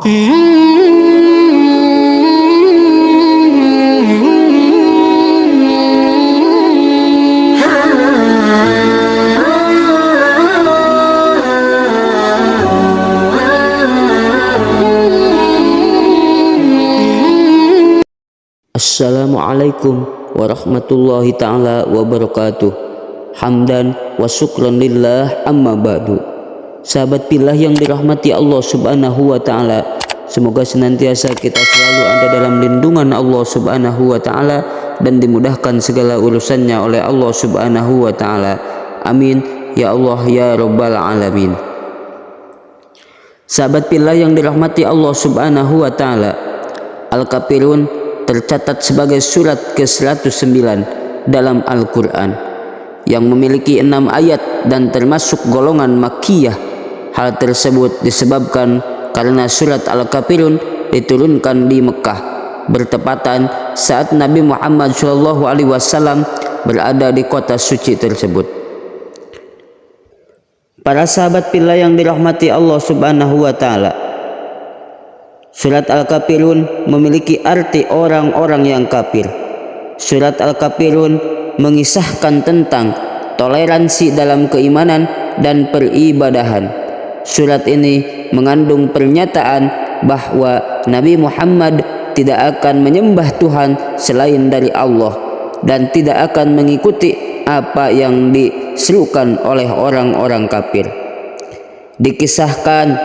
Assalamualaikum warahmatullahi ta'ala wabarakatuh. Hamdan wa syukran lillah, amma ba'du. Sahabat pillah yang dirahmati Allah subhanahu wa ta'ala, semoga senantiasa kita selalu ada dalam lindungan Allah subhanahu wa ta'ala dan dimudahkan segala urusannya oleh Allah subhanahu wa ta'ala. Amin ya Allah ya rabbal alamin. Sahabat pillah yang dirahmati Allah subhanahu wa ta'ala, Al-Kafirun tercatat sebagai surat ke-109 dalam Al-Quran yang memiliki 6 ayat dan termasuk golongan Makkiyah. Hal tersebut disebabkan karena surat Al-Kafirun diturunkan di Mekah bertepatan saat Nabi Muhammad SAW berada di kota suci tersebut. Para sahabat pillah yang dirahmati Allah subhanahu wa ta'ala, surat Al-Kafirun memiliki arti orang-orang yang kafir. Surat Al-Kafirun mengisahkan tentang toleransi dalam keimanan dan peribadahan. Surat ini mengandung pernyataan bahwa Nabi Muhammad tidak akan menyembah Tuhan selain dari Allah dan tidak akan mengikuti apa yang diserukan oleh orang-orang kafir. Dikisahkan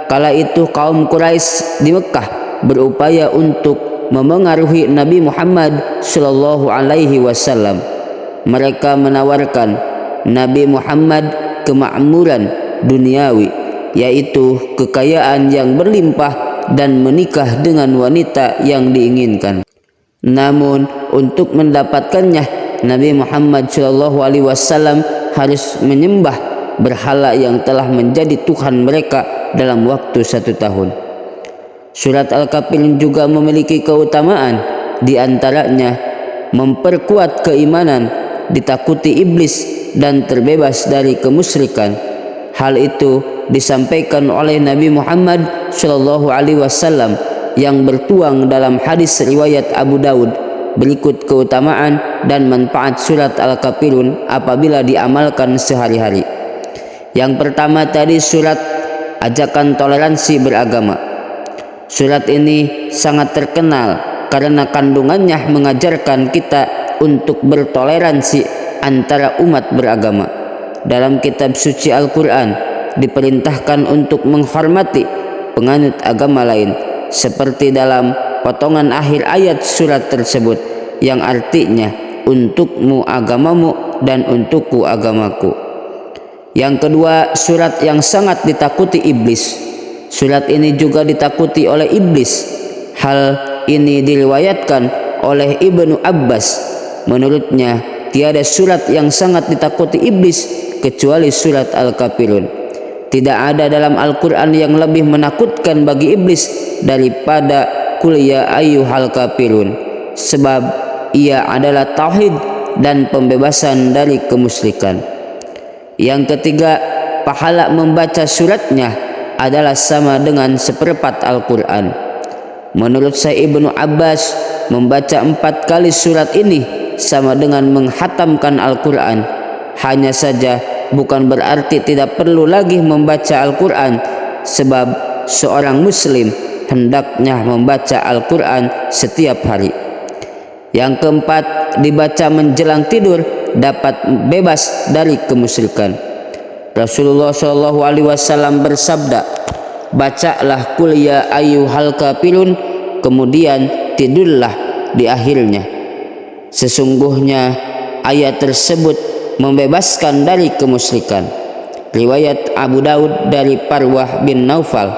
kala itu kaum Quraisy di Mekah berupaya untuk memengaruhi Nabi Muhammad sallallahu alaihi wasallam. Mereka menawarkan Nabi Muhammad kemakmuran duniawi, yaitu kekayaan yang berlimpah dan menikah dengan wanita yang diinginkan. Namun untuk mendapatkannya, Nabi Muhammad sallallahu alaihi wasallam harus menyembah berhala yang telah menjadi Tuhan mereka dalam waktu 1 tahun. Surat Al-Kafirun juga memiliki keutamaan, di antaranya memperkuat keimanan, ditakuti iblis dan terbebas dari kemusyrikan. Hal itu disampaikan oleh Nabi Muhammad SAW yang bertuang dalam hadis riwayat Abu Daud. Berikut keutamaan dan manfaat surat Al-Kafirun apabila diamalkan sehari-hari. Yang pertama tadi surat ajakan toleransi beragama. Surat ini sangat terkenal karena kandungannya mengajarkan kita untuk bertoleransi antara umat beragama. Dalam kitab suci Al-Quran diperintahkan untuk menghormati penganut agama lain, seperti dalam potongan akhir ayat surat tersebut yang artinya untukmu agamamu dan untukku agamaku. Yang kedua, surat yang sangat ditakuti iblis. Surat ini juga ditakuti oleh iblis. Hal ini diriwayatkan oleh Ibnu Abbas. Menurutnya, tiada surat yang sangat ditakuti iblis kecuali surat Al-Kafirun. Tidak ada dalam Al-Quran yang lebih menakutkan bagi iblis daripada Qul ya ayyuhal kafirun, sebab ia adalah tauhid dan pembebasan dari kemusyrikan. Yang ketiga, pahala membaca suratnya adalah sama dengan seperempat Al-Quran. Menurut Syekh Ibnu Abbas, membaca 4 kali surat ini sama dengan menghatamkan Al-Quran. Hanya saja bukan berarti tidak perlu lagi membaca Al-Quran, sebab seorang muslim hendaknya membaca Al-Quran setiap hari. Yang keempat, dibaca menjelang tidur dapat bebas dari kemusyrikan. Rasulullah SAW bersabda, bacalah Qul ya ayyuhal kafirun, kemudian tidurlah di akhirnya. Sesungguhnya ayat tersebut membebaskan dari kemusyrikan. Riwayat Abu Daud dari Parwah bin Naufal.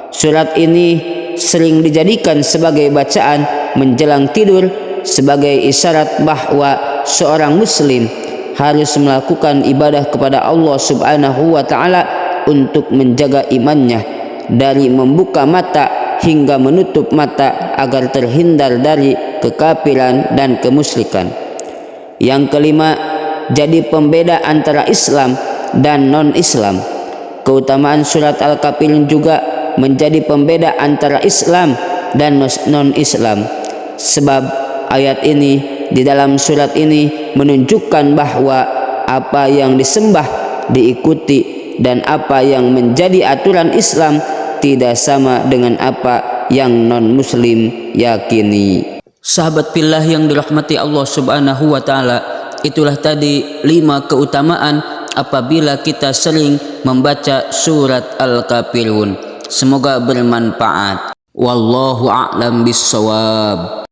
Surat ini sering dijadikan sebagai bacaan menjelang tidur sebagai isyarat bahwa seorang muslim harus melakukan ibadah kepada Allah subhanahu wa ta'ala untuk menjaga imannya dari membuka mata hingga menutup mata agar terhindar dari kekafiran dan kemusyrikan. Yang kelima, jadi pembeda antara Islam dan non-Islam. Keutamaan surat Al-Kafirun juga menjadi pembeda antara Islam dan non-Islam. Sebab ayat ini di dalam surat ini menunjukkan bahwa apa yang disembah diikuti dan apa yang menjadi aturan Islam tidak sama dengan apa yang non-muslim yakini. Sahabat fillah yang dirahmati Allah Subhanahu wa taala, itulah tadi 5 keutamaan apabila kita sering membaca surat Al-Kafirun. Semoga bermanfaat. Wallahu a'lam bissawab.